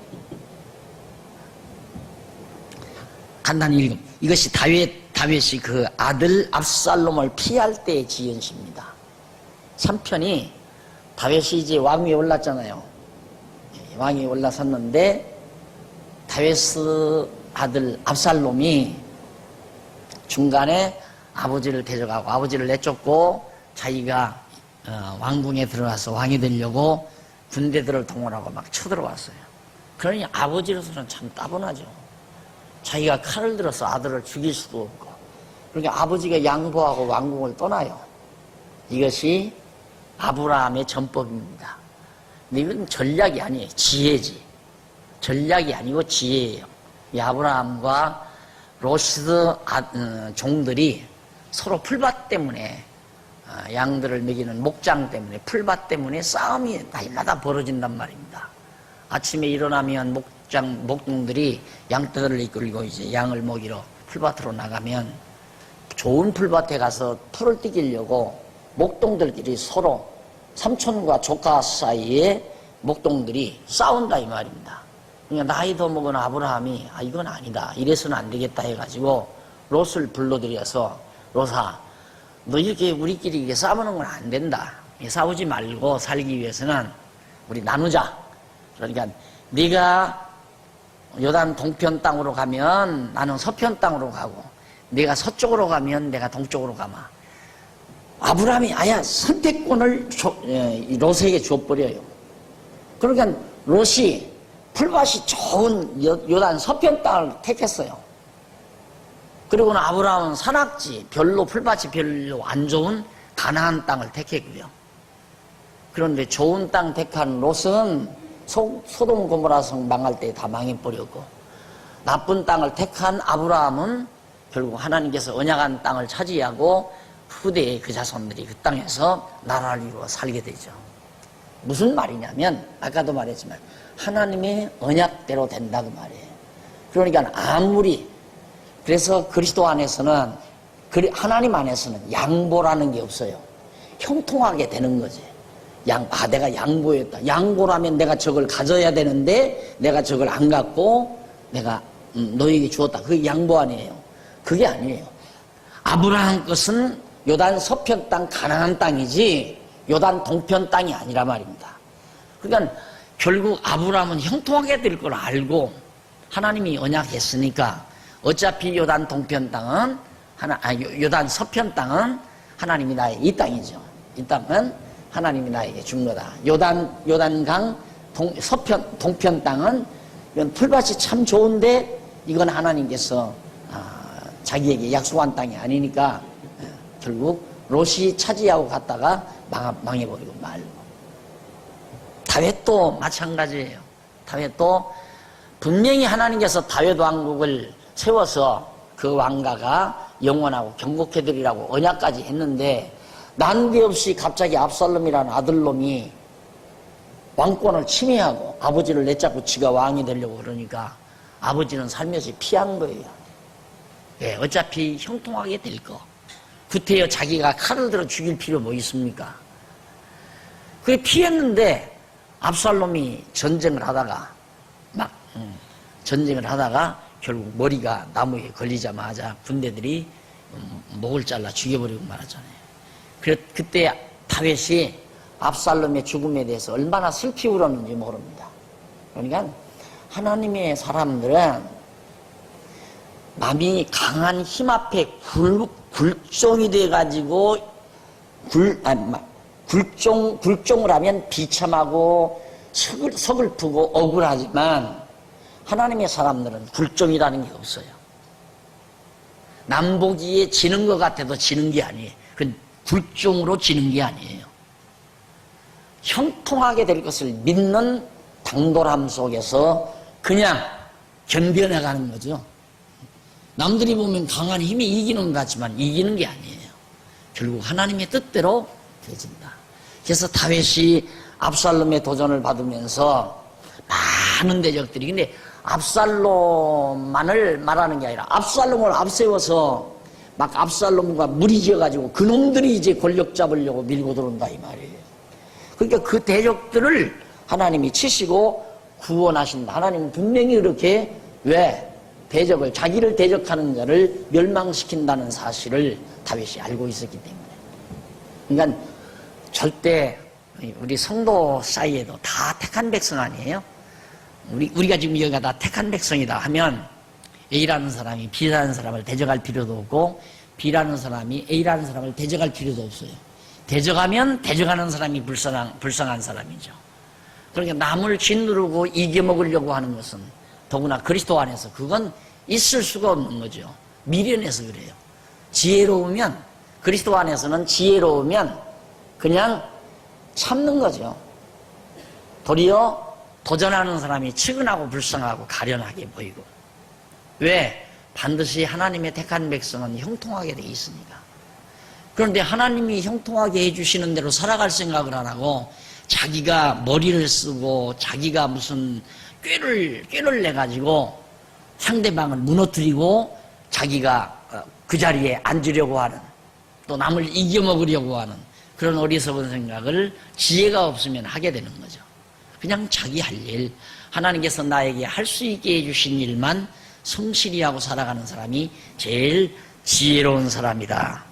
간단히 읽음. 이것이 다윗이 그 아들 압살롬을 피할 때의 지은 시입니다. 3편이 다윗이 이제 왕위에 올랐잖아요. 왕위에 올라섰는데 다윗의 아들 압살롬이 중간에 아버지를 데려가고 아버지를 내쫓고 자기가 왕궁에 들어가서 왕이 되려고 군대들을 동원하고 막 쳐들어왔어요. 그러니 아버지로서는 참 따분하죠. 자기가 칼을 들어서 아들을 죽일 수도 없고 그러니까 아버지가 양보하고 왕궁을 떠나요. 이것이 아브라함의 전법입니다. 근데 이건 전략이 아니에요. 지혜지. 전략이 아니고 지혜예요. 이 아브라함과 로시드 종들이 서로 풀밭 때문에 양들을 먹이는 목장 때문에 풀밭 때문에 싸움이 날마다 벌어진단 말입니다. 아침에 일어나면 목동들이 양떼들을 이끌고 이제 양을 먹이러 풀밭으로 나가면 좋은 풀밭에 가서 풀을 뜯기려고 목동들끼리 서로 삼촌과 조카 사이에 목동들이 싸운다 이 말입니다. 그러니까 나이 더 먹은 아브라함이 이건 아니다. 이래서는 안 되겠다 해가지고 롯을 불러들여서 롯아, 너 이렇게 우리끼리 이렇게 싸우는 건 안 된다. 싸우지 말고 살기 위해서는 우리 나누자. 그러니까 네가 요단 동편 땅으로 가면 나는 서편 땅으로 가고 네가 서쪽으로 가면 내가 동쪽으로 가마. 아브라함이 아야 선택권을 롯에게 줘버려요. 그러니까 롯이 풀밭이 좋은 요단 서편 땅을 택했어요. 그리고는 아브라함은 산악지 풀밭이 별로 안 좋은 가나안 땅을 택했고요. 그런데 좋은 땅 택한 롯은 소돔 고모라 성 망할 때 다 망해버렸고 나쁜 땅을 택한 아브라함은 결국 하나님께서 언약한 땅을 차지하고 후대의 그 자손들이 그 땅에서 나라를 이루어 살게 되죠. 무슨 말이냐면 아까도 말했지만 하나님의 언약대로 된다 그 말이에요. 그러니까 그래서 그리스도 안에서는 하나님 안에서는 양보라는 게 없어요. 형통하게 되는 거지. 내가 양보했다. 양보라면 내가 저걸 가져야 되는데 내가 저걸 안 갖고 내가 너에게 주었다. 그게 양보 아니에요. 그게 아니에요. 아브라함 것은 요단 서편 땅 가나안 땅이지 요단 동편 땅이 아니라 말입니다. 그러니까 결국 아브라함은 형통하게 될 걸 알고 하나님이 언약했으니까 어차피 요단 동편 땅은 요단 서편 땅은 하나님이 나의 이 땅이죠. 이 땅은 하나님이 나에게 준 거다. 요단강 동편 땅은 이건 풀밭이 참 좋은데 이건 하나님께서 자기에게 약속한 땅이 아니니까 결국 롯이 차지하고 갔다가 망해버리고 말고. 다윗도 마찬가지예요. 다윗도 분명히 하나님께서 다윗 왕국을 세워서 그 왕가가 영원하고 경고케되리라고 언약까지 했는데 난데없이 갑자기 압살롬이라는 아들놈이 왕권을 침해하고 아버지를 내쫓고 지가 왕이 되려고 그러니까 아버지는 살며시 피한 거예요. 예, 어차피 형통하게 될 거. 구태여 자기가 칼을 들어 죽일 필요 뭐 있습니까? 그게 피했는데 압살롬이 전쟁을 하다가 결국 머리가 나무에 걸리자마자 군대들이 목을 잘라 죽여버리고 말았잖아요. 그때 다윗이 압살롬의 죽음에 대해서 얼마나 슬피 울었는지 모릅니다. 그러니까 하나님의 사람들은 마음이 강한 힘 앞에 굴종이 돼가지고 굴종을 하면 비참하고 서글프고 억울하지만 하나님의 사람들은 굴종이라는 게 없어요. 남보기에 지는 것 같아도 지는 게 아니에요. 그건 굴종으로 지는 게 아니에요. 형통하게 될 것을 믿는 당돌함 속에서 그냥 견뎌내가는 거죠. 남들이 보면 강한 힘이 이기는 것 같지만 이기는 게 아니에요. 결국 하나님의 뜻대로 되어진다. 그래서 다윗이 압살롬의 도전을 받으면서 많은 대적들이, 근데 압살롬만을 말하는 게 아니라 압살롬을 앞세워서 막 압살롬과 무리지어가지고 그놈들이 이제 권력 잡으려고 밀고 들어온다 이 말이에요. 그러니까 그 대적들을 하나님이 치시고 구원하신다. 하나님은 분명히 그렇게 왜 대적을, 자기를 대적하는 자를 멸망시킨다는 사실을 다윗이 알고 있었기 때문에. 그러니까 절대 우리 성도 사이에도 다 택한 백성 아니에요? 우리가 지금 여기가 다 택한 백성이다 하면 A라는 사람이 B라는 사람을 대적할 필요도 없고 B라는 사람이 A라는 사람을 대적할 필요도 없어요. 대적하면 대적하는 사람이 불쌍한 사람이죠. 그러니까 남을 짓누르고 이겨먹으려고 하는 것은 더구나 그리스도 안에서 그건 있을 수가 없는 거죠. 미련해서 그래요. 지혜로우면, 그리스도 안에서는 지혜로우면 그냥 참는 거죠. 도리어 도전하는 사람이 측은하고 불쌍하고 가련하게 보이고. 왜? 반드시 하나님의 택한 백성은 형통하게 돼 있으니까. 그런데 하나님이 형통하게 해주시는 대로 살아갈 생각을 안 하고 자기가 머리를 쓰고 자기가 무슨 꾀를 내가지고 상대방을 무너뜨리고 자기가 그 자리에 앉으려고 하는, 또 남을 이겨먹으려고 하는 그런 어리석은 생각을 지혜가 없으면 하게 되는 거죠. 그냥 자기 할 일, 하나님께서 나에게 할 수 있게 해주신 일만 성실히 하고 살아가는 사람이 제일 지혜로운 사람이다.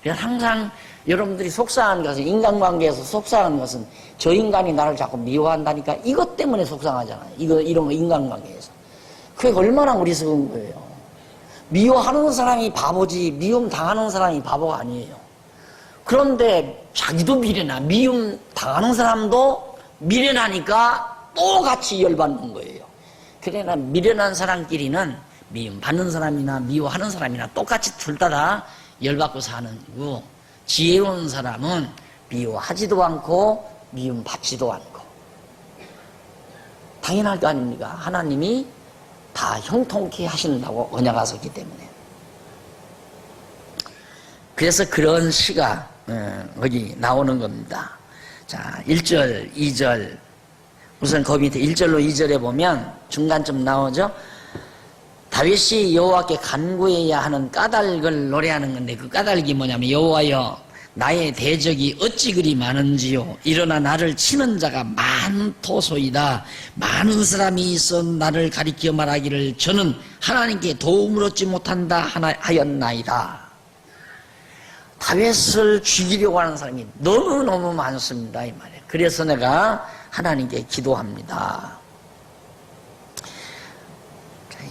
그래서 항상 여러분들이 속상한 것은, 인간관계에서 속상한 것은 저 인간이 나를 자꾸 미워한다니까 이것 때문에 속상하잖아요. 이런 거 인간관계에서. 그게 얼마나 어리석은 거예요. 미워하는 사람이 바보지 미움 당하는 사람이 바보가 아니에요. 그런데 자기도 미련하, 미움 당하는 사람도 미련하니까 또 같이 열받는 거예요. 그러나 미련한 사람끼리는 미움 받는 사람이나 미워하는 사람이나 똑같이 둘 다 열받고 사는 거고, 지혜로운 사람은 미워하지도 않고 미움 받지도 않고. 당연할 거 아닙니까? 하나님이 다 형통케 하신다고 언약하셨기 때문에. 그래서 그런 시가 거기 나오는 겁니다. 자, 1절, 2절. 우선 그 밑에 1절로 2절에 보면 중간쯤 나오죠. 다윗이 여호와께 간구해야 하는 까닭을 노래하는 건데, 그 까닭이 뭐냐면, 여호와여 나의 대적이 어찌 그리 많은지요. 일어나 나를 치는 자가 많도소이다. 많은 사람이 있어 나를 가리켜 말하기를 저는 하나님께 도움을 얻지 못한다 하였나이다. 다윗을 죽이려고 하는 사람이 너무너무 많습니다 이 말이에요. 그래서 내가 하나님께 기도합니다.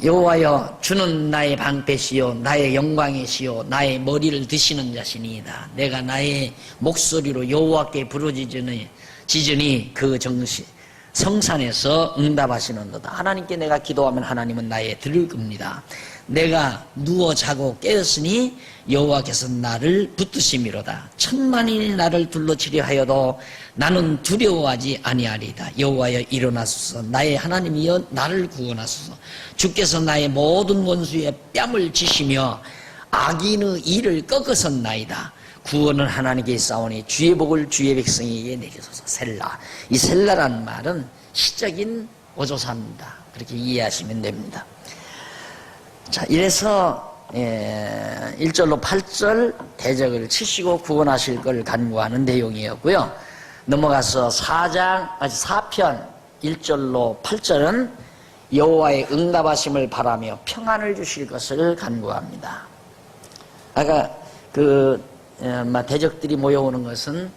여호와여 주는 나의 방패시요 나의 영광이시요 나의 머리를 드시는 자시니이다. 내가 나의 목소리로 여호와께 부르짖으니 그 정시 성산에서 응답하시는도다. 하나님께 내가 기도하면 하나님은 나의 들을 겁니다. 내가 누워 자고 깨었으니 여호와께서 나를 붙드심이로다. 천만이 나를 둘러치려 하여도 나는 두려워하지 아니하리이다. 여호와여 일어나소서. 나의 하나님이여 나를 구원하소서. 주께서 나의 모든 원수의 뺨을 치시며 악인의 일을 꺾으셨나이다. 구원은 하나님께 있사오니 주의 복을 주의 백성에게 내리소서. 셀라. 이 셀라라는 말은 시적인 어조사입니다. 그렇게 이해하시면 됩니다. 자, 이래서 1절로 8절 대적을 치시고 구원하실 걸 간구하는 내용이었고요. 넘어가서 4편 1절로 8절은 여호와의 응답하심을 바라며 평안을 주실 것을 간구합니다. 아까 대적들이 모여오는 것은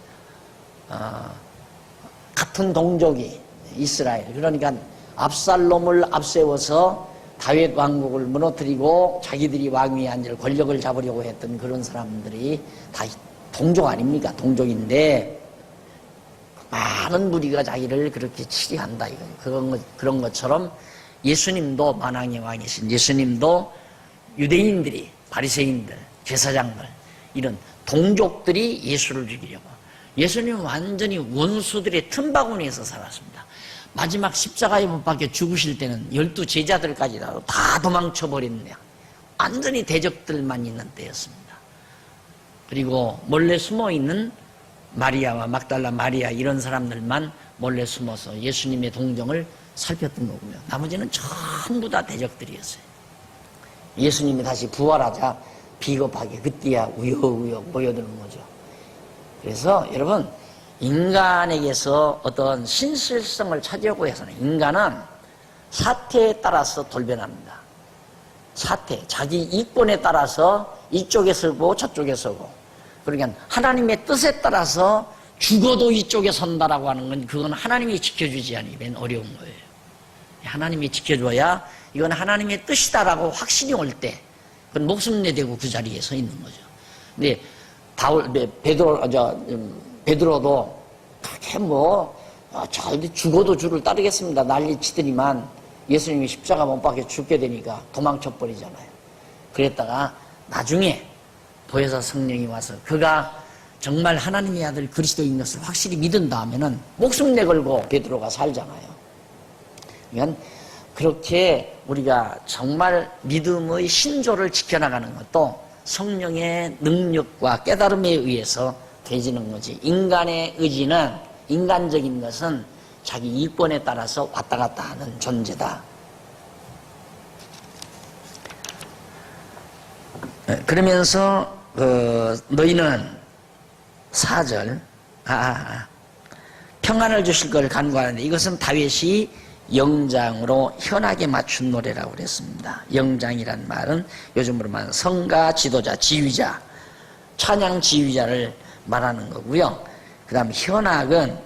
같은 동족이 이스라엘, 그러니까 압살롬을 앞세워서 다윗 왕국을 무너뜨리고 자기들이 왕위에 앉을 권력을 잡으려고 했던 그런 사람들이 다 동족 아닙니까? 동족인데 많은 무리가 자기를 그렇게 치리한다 이거예요. 그런 것처럼 예수님도 만왕의 왕이신 예수님도 유대인들이 바리새인들, 제사장들, 이런 동족들이 예수를 죽이려고. 예수님은 완전히 원수들의 틈바구니에서 살았습니다. 마지막 십자가에 못 박혀 죽으실 때는 12 제자들까지 다 도망쳐버렸네요. 완전히 대적들만 있는 때였습니다. 그리고 몰래 숨어있는 마리아와 막달라 마리아 이런 사람들만 몰래 숨어서 예수님의 동정을 살폈던 거고요. 나머지는 전부 다 대적들이었어요. 예수님이 다시 부활하자 비겁하게 그때야 우여우여 모여드는 거죠. 그래서 여러분, 인간에게서 어떤 신실성을 찾으려고 해서는 인간은 사태에 따라서 돌변합니다. 사태, 자기 이권에 따라서 이쪽에 서고 저쪽에 서고, 그러니까 하나님의 뜻에 따라서 죽어도 이쪽에 선다라고 하는 건 그건 하나님이 지켜주지 않으면 어려운 거예요. 하나님이 지켜줘야 이건 하나님의 뜻이다라고 확신이 올 때 그건 목숨 내대고 그 자리에 서 있는 거죠. 근데 베드로도 그렇게 죽어도 주를 따르겠습니다 난리 치더니만 예수님이 십자가 못 박혀 죽게 되니까 도망쳐 버리잖아요. 그랬다가 나중에 보혜사 성령이 와서 그가 정말 하나님의 아들 그리스도인 것을 확실히 믿은 다음에는 목숨 내걸고 베드로가 살잖아요. 그러니까 그렇게 우리가 정말 믿음의 신조를 지켜나가는 것도 성령의 능력과 깨달음에 의해서 되지는 거지. 인간의 의지는, 인간적인 것은 자기 이권에 따라서 왔다 갔다 하는 존재다. 그러면서 너희는 4절 평안을 주실 걸 간구하는데, 이것은 다윗이 영장으로 현악에 맞춘 노래라고 그랬습니다. 영장이란 말은 요즘으로 말하는 성가, 지도자, 지휘자, 찬양 지휘자를 말하는 거고요. 그 다음 현악은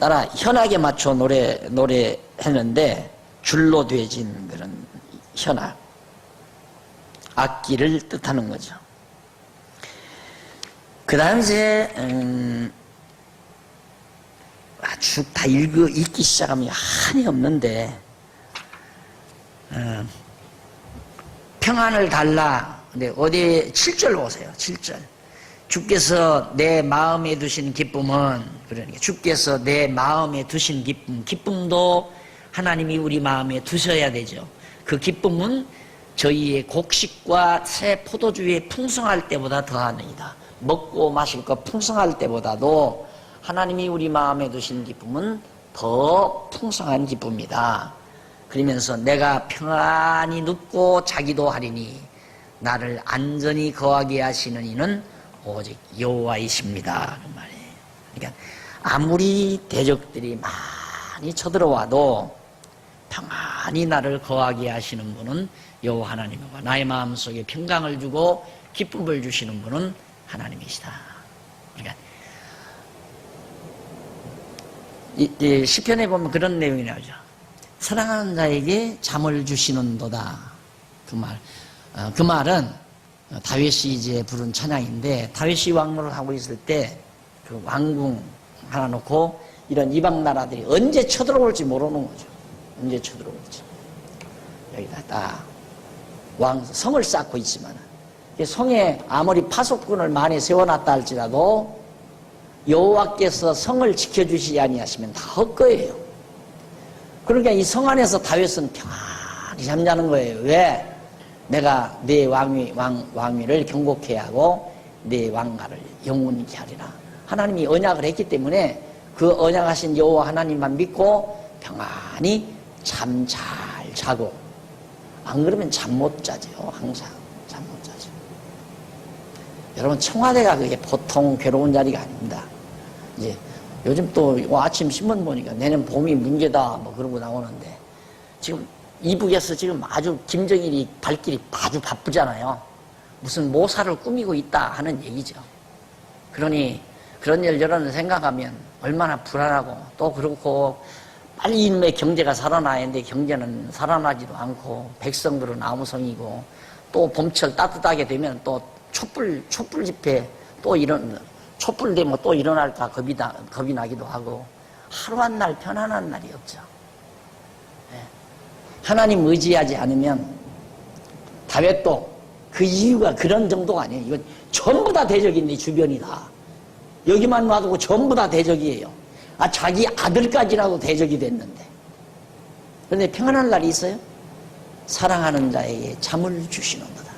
따라 현악에 맞춰 노래했는데 줄로 되어진 그런 현악, 악기를 뜻하는 거죠. 그 다음 이제 아주 다 읽기 시작하면 한이 없는데, 평안을 달라. 근데 어디 7절 보세요. 7절. 주께서 내 마음에 두신 기쁨은, 그러니까 주께서 내 마음에 두신 기쁨도 하나님이 우리 마음에 두셔야 되죠. 그 기쁨은 저희의 곡식과 새 포도주에 풍성할 때보다 더하니이다. 먹고 마실 것 풍성할 때보다도 하나님이 우리 마음에 두신 기쁨은 더 풍성한 기쁨이다. 그러면서 내가 평안히 눕고 자기도 하리니 나를 안전히 거하게 하시는 이는 오직 여호와이십니다. 그 말이에요. 그러니까 아무리 대적들이 많이 쳐들어와도 평안히 나를 거하게 하시는 분은 여호와 하나님이고, 나의 마음속에 평강을 주고 기쁨을 주시는 분은 하나님이시다. 그러니까 이 시편에 보면 그런 내용이 나오죠. 사랑하는 자에게 잠을 주시는도다. 그 말은 다윗이 이제 부른 찬양인데, 다윗이 왕노를 하고 있을 때 그 왕궁 하나 놓고 이런 이방 나라들이 언제 쳐들어올지 모르는 거죠. 언제 쳐들어올지. 여기다 딱 성을 쌓고 있지만, 성에 아무리 파수꾼을 많이 세워놨다 할지라도 여호와께서 성을 지켜주시지 아니하시면 다 헛거예요. 그러니까 이 성 안에서 다윗은 평안히 잠자는 거예요. 왜? 내가 내 왕위를 경고케 하고 내 왕가를 영원히 하리라. 하나님이 언약을 했기 때문에 그 언약하신 여호와 하나님만 믿고 평안히 잠 잘 자고, 안 그러면 잠 못 자죠. 항상 잠 못 자죠. 여러분, 청와대가 그게 보통 괴로운 자리가 아닙니다. 이제 요즘 또 아침 신문 보니까 내년 봄이 문제다 뭐 그러고 나오는데, 지금 이북에서 지금 아주 김정일이 발길이 아주 바쁘잖아요. 무슨 모사를 꾸미고 있다 하는 얘기죠. 그러니 그런 일저런을 생각하면 얼마나 불안하고, 또 그렇고 빨리 이놈의 경제가 살아나야 하는데 경제는 살아나지도 않고, 백성들은 아무성이고, 또 봄철 따뜻하게 되면 또 촛불 집회, 또 이런 촛불 되면 또 일어날까 겁이 나기도 하고, 하루 한 날 편안한 날이 없죠. 하나님 의지하지 않으면 다윗도 그 이유가 그런 정도가 아니에요. 이건 전부 다 대적인데, 주변이 다. 여기만 놔두고 전부 다 대적이에요. 자기 아들까지라도 대적이 됐는데. 그런데 평안할 날이 있어요? 사랑하는 자에게 잠을 주시는도다.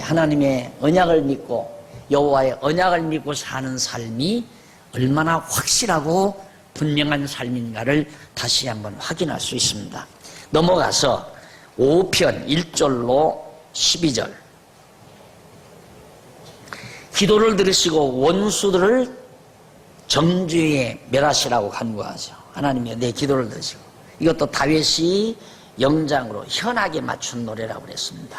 하나님의 언약을 믿고 여호와의 언약을 믿고 사는 삶이 얼마나 확실하고 분명한 삶인가를 다시 한번 확인할 수 있습니다. 넘어가서 5편 1절로 12절. 기도를 들으시고 원수들을 정죄에 멸하시라고 간구하죠. 하나님이여 내 기도를 들으시고. 이것도 다윗이 영장으로 현악에 맞춘 노래라고 그랬습니다.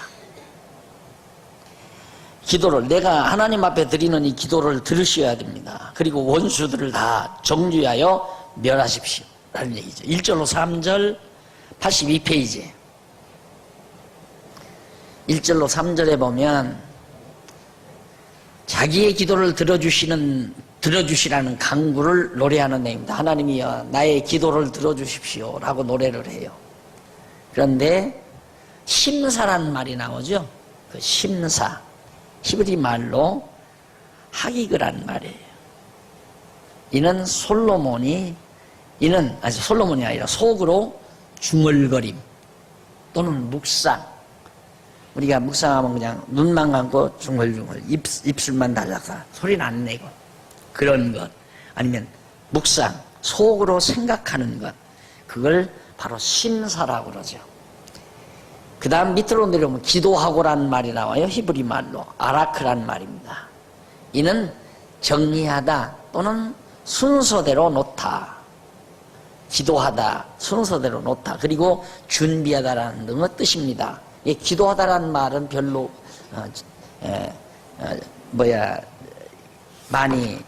기도를, 내가 하나님 앞에 드리는 이 기도를 들으셔야 됩니다. 그리고 원수들을 다 정죄하여 멸하십시오 라는 얘기죠. 1절로 3절 82페이지 1절로 3절에 보면 자기의 기도를 들어주시라는 간구를 노래하는 내용입니다. 하나님이여 나의 기도를 들어주십시오 라고 노래를 해요. 그런데 심사란 말이 나오죠. 그 심사, 히브리 말로 하기그란 말이에요. 이는 솔로몬이 아니라 속으로 중얼거림 또는 묵상. 우리가 묵상하면 그냥 눈만 감고 중얼중얼 입술만 달라가 소리는 안 내고 그런 것, 아니면 묵상, 속으로 생각하는 것, 그걸 바로 심사라고 그러죠. 그 다음 밑으로 내려오면 기도하고란 말이 나와요. 히브리 말로 아라크란 말입니다. 이는 정리하다 또는 순서대로 놓다, 기도하다, 순서대로 놓다, 그리고 준비하다라는 등의 뜻입니다. 기도하다라는 말은 별로 많이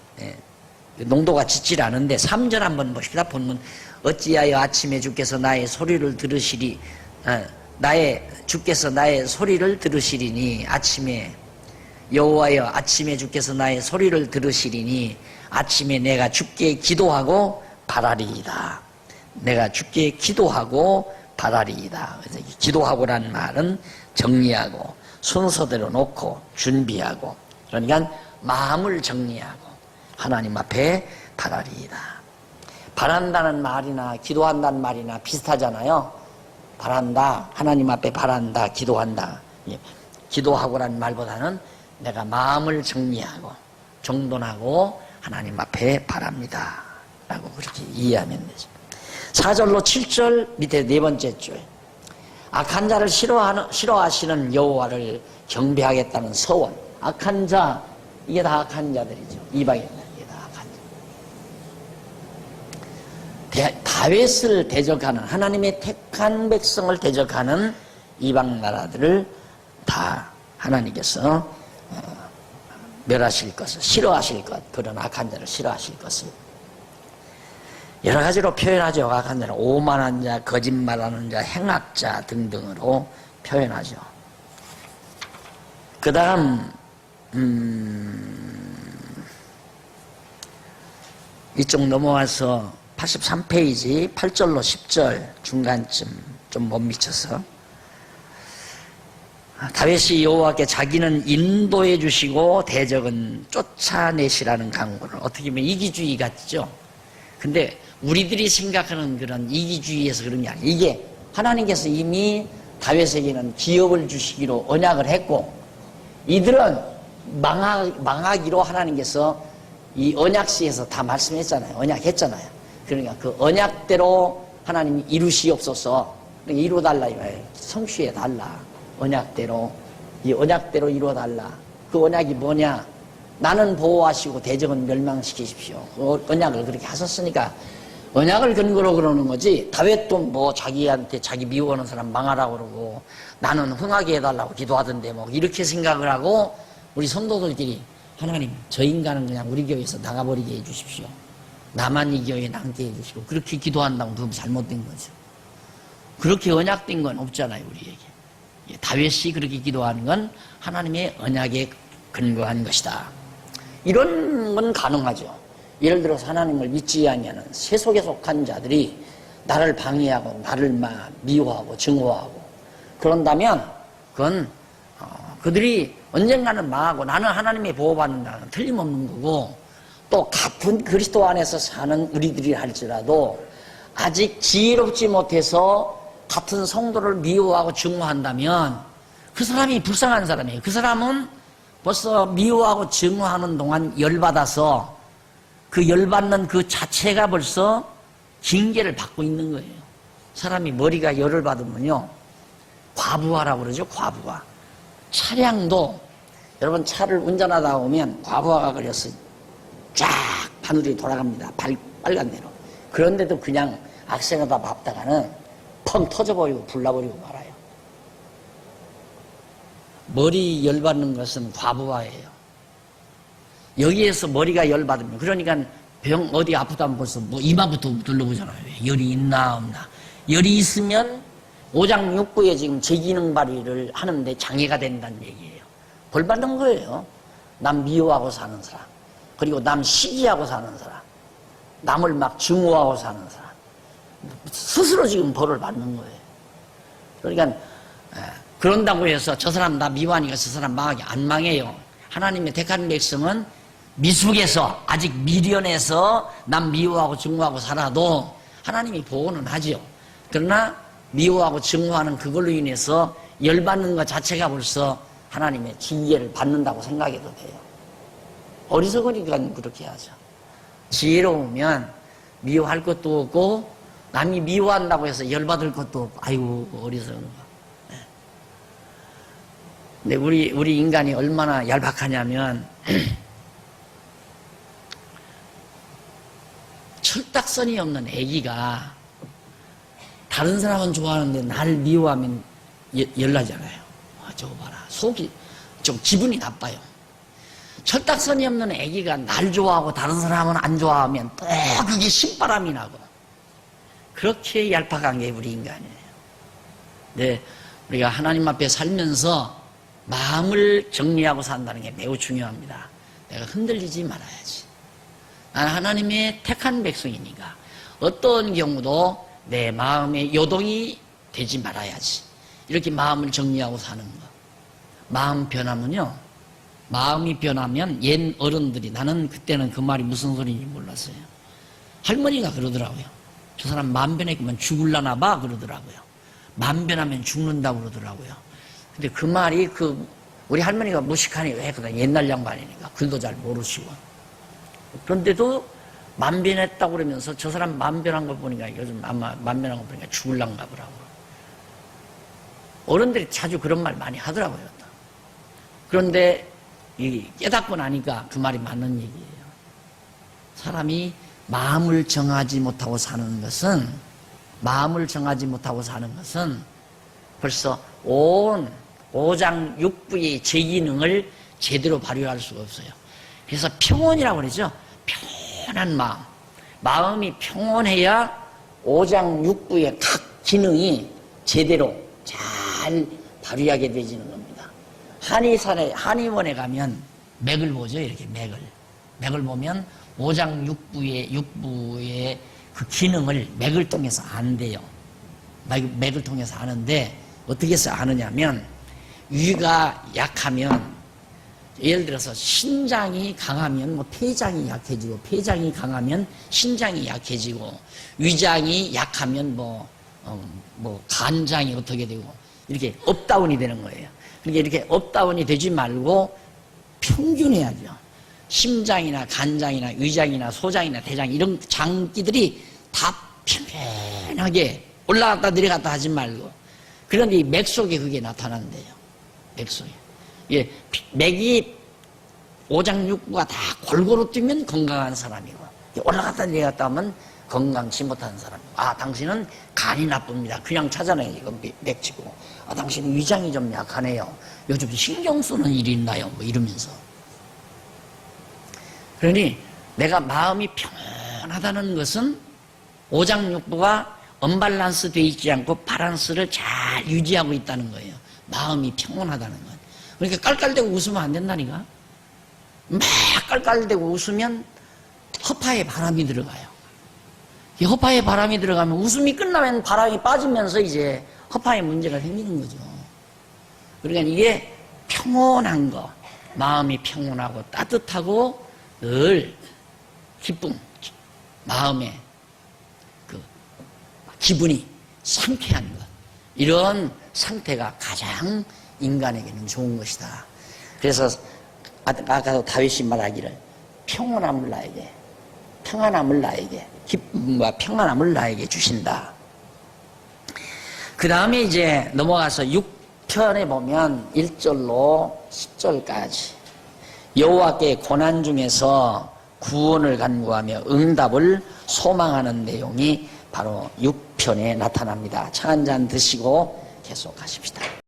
농도가 짙질 않은데 3절 한번 보십시다. 본문 어찌하여 아침에 주께서 나의 소리를 들으시리, 주께서 나의 소리를 들으시리니, 아침에 여호와여 아침에 주께서 나의 소리를 들으시리니 아침에 내가 주께 기도하고 바라리이다. 내가 주께 기도하고 바라리이다. 그래서 기도하고라는 말은 정리하고 순서대로 놓고 준비하고, 그러니까 마음을 정리하고 하나님 앞에 바라리이다. 바란다는 말이나 기도한다는 말이나 비슷하잖아요. 바란다, 하나님 앞에 바란다, 기도한다. 기도하고라는 말보다는 내가 마음을 정리하고 정돈하고 하나님 앞에 바랍니다 라고 그렇게 이해하면 되죠. 4절로 7절 밑에 네 번째 줄, 악한 자를 싫어하시는 여호와를 경배하겠다는 서원. 악한 자, 이게 다 악한 자들이죠. 이방인들, 이게 다 악한 자. 다윗을 대적하는, 하나님의 택한 백성을 대적하는 이방 나라들을 다 하나님께서 멸하실 것을, 싫어하실 것, 그런 악한 자를 싫어하실 것을 여러 가지로 표현하죠. 악한 자는 오만한 자, 거짓말하는 자, 행악자 등등으로 표현하죠. 그 다음 이쪽 넘어와서 83페이지 8절로 10절 중간쯤 좀 못 미쳐서, 다윗이 여호와께 자기는 인도해 주시고 대적은 쫓아내시라는 간구를, 어떻게 보면 이기주의 같죠. 근데 우리들이 생각하는 그런 이기주의에서 그런 게 아니에요. 이게 하나님께서 이미 다윗에게는 기업을 주시기로 언약을 했고, 이들은 망하기로 하나님께서 이 언약시에서 다 말씀했잖아요. 언약했잖아요. 그러니까 그 언약대로 하나님이 이루시옵소서. 그러니까 이루어달라 이거예요. 성취해달라. 언약대로, 이 언약대로 이루어달라. 그 언약이 뭐냐? 나는 보호하시고 대적은 멸망시키십시오. 그 언약을 그렇게 하셨으니까 언약을 근거로 그러는 거지. 다윗도 뭐 자기한테 자기 미워하는 사람 망하라고 그러고 나는 흥하게 해달라고 기도하던데 뭐 이렇게 생각을 하고, 우리 성도들끼리 하나님 저 인간은 그냥 우리 교회에서 나가버리게 해주십시오. 나만 이 교회에 남게 해주시고, 그렇게 기도한다고 그건 잘못된 거죠. 그렇게 언약된 건 없잖아요, 우리에게. 다윗이 그렇게 기도하는 건 하나님의 언약에 근거한 것이다. 이런 건 가능하죠. 예를 들어서 하나님을 믿지 아니하는 세속에 속한 자들이 나를 방해하고 나를 미워하고 증오하고 그런다면 그건 그들이 언젠가는 망하고 나는 하나님의 보호받는다는 틀림없는 거고, 또 같은 그리스도 안에서 사는 우리들이 할지라도 아직 지혜롭지 못해서 같은 성도를 미워하고 증오한다면 그 사람이 불쌍한 사람이에요. 그 사람은 벌써 미워하고 증오하는 동안 열받아서 그 열받는 그 자체가 벌써 징계를 받고 있는 거예요. 사람이 머리가 열을 받으면요, 과부하라고 그러죠. 과부하. 차량도 여러분 차를 운전하다 보면 과부하가 걸려서 쫙 바늘이 돌아갑니다. 빨간 대로. 그런데도 그냥 악셀에다 밟다가는 펑 터져버리고 불나버리고 말아요. 머리 열받는 것은 과부하예요. 여기에서 머리가 열받으면, 그러니까 병 어디 아프다면 벌써 뭐 이마부터 둘러보잖아요. 열이 있나 없나. 열이 있으면 오장육부에 지금 제기능 발휘를 하는데 장애가 된다는 얘기예요. 벌 받는 거예요. 남 미워하고 사는 사람, 그리고 남 시기하고 사는 사람, 남을 막 증오하고 사는 사람, 스스로 지금 벌을 받는 거예요. 그러니까 그런다고 해서 저 사람 나 미워하니까 저 사람 망하게 안 망해요. 하나님의 택한 백성은 미숙해서 아직 미련해서 남 미워하고 증오하고 살아도 하나님이 보호는 하죠. 그러나 미워하고 증오하는 그걸로 인해서 열받는 것 자체가 벌써 하나님의 징계를 받는다고 생각해도 돼요. 어리석으니까 그렇게 하죠. 지혜로우면 미워할 것도 없고 남이 미워한다고 해서 열받을 것도 없고, 아이고 어리석은 거. 근데 우리 인간이 얼마나 얄팍하냐면 철딱선이 없는 애기가 다른 사람은 좋아하는데 날 미워하면 열나잖아요. 저거 봐라. 속이 좀 기분이 나빠요. 철딱선이 없는 애기가 날 좋아하고 다른 사람은 안 좋아하면 또 그게 신바람이 나고, 그렇게 얄팍한 게 우리 인간이에요. 네, 우리가 하나님 앞에 살면서 마음을 정리하고 산다는 게 매우 중요합니다. 내가 흔들리지 말아야지. 나는 하나님의 택한 백성이니까 어떤 경우도 내 마음에 요동이 되지 말아야지. 이렇게 마음을 정리하고 사는 거. 마음 변하면요, 마음이 변하면 옛 어른들이, 나는 그때는 그 말이 무슨 소리인지 몰랐어요. 할머니가 그러더라고요. 저 사람 마음 변했으면 죽을라나 봐 그러더라고요. 마음 변하면 죽는다고 그러더라고요. 근데 그 말이 우리 할머니가 무식하니 왜 그러다 옛날 양반이니까 글도 잘 모르시고, 그런데도 만변했다고 그러면서 저 사람 만변한 거 보니까 요즘 아마 만변한 거 보니까 죽을란가 보라고. 어른들이 자주 그런 말 많이 하더라고요. 그런데 깨닫고 나니까 그 말이 맞는 얘기예요. 사람이 마음을 정하지 못하고 사는 것은 벌써 온 오장육부의 제기능을 제대로 발휘할 수가 없어요. 그래서 평온이라고 그러죠. 평온한 마음이 평온해야 오장육부의 각 기능이 제대로 잘 발휘하게 되지는 겁니다. 한의원에 가면 맥을 보죠. 이렇게 맥을 보면 오장육부의 그 기능을 맥을 통해서 안대요. 맥을 통해서 아는데 어떻게 해서 아느냐면, 위가 약하면, 예를 들어서 신장이 강하면 뭐 폐장이 약해지고, 폐장이 강하면 신장이 약해지고, 위장이 약하면 뭐 간장이 어떻게 되고, 이렇게 업다운이 되는 거예요. 그러니까 이렇게 업다운이 되지 말고 평균해야죠. 심장이나 간장이나 위장이나 소장이나 대장, 이런 장기들이 다 평평하게 올라갔다 내려갔다 하지 말고, 그런데 이 맥 속에 그게 나타난대요. 맥 속에. 예, 맥이 오장육부가 다 골고루 뛰면 건강한 사람이고, 올라갔다 내려갔다 하면 건강치 못한 사람이고, 당신은 간이 나쁩니다. 그냥 찾아내요. 이거 맥치고. 당신은 위장이 좀 약하네요. 요즘 신경 쓰는 일이 있나요? 뭐 이러면서. 그러니 내가 마음이 평온하다는 것은 오장육부가 언밸런스 되어 있지 않고 바란스를 잘 유지하고 있다는 거예요. 마음이 평온하다는 것. 그러니까 깔깔대고 웃으면 안 된다니까. 막 깔깔대고 웃으면 허파에 바람이 들어가요. 이 허파에 바람이 들어가면 웃음이 끝나면 바람이 빠지면서 이제 허파에 문제가 생기는 거죠. 그러니까 이게 평온한 거, 마음이 평온하고 따뜻하고 늘 기쁨, 마음에 그 기분이 상쾌한 것, 이런 상태가 가장 인간에게는 좋은 것이다. 그래서 아까도 다윗이 말하기를 평온함을 나에게, 평안함을 나에게, 기쁨과 평안함을 나에게 주신다. 그 다음에 이제 넘어가서 6편에 보면 1절로 10절까지 여호와께 고난 중에서 구원을 간구하며 응답을 소망하는 내용이 바로 6편에 나타납니다. 차 한 잔 드시고 계속하십시다.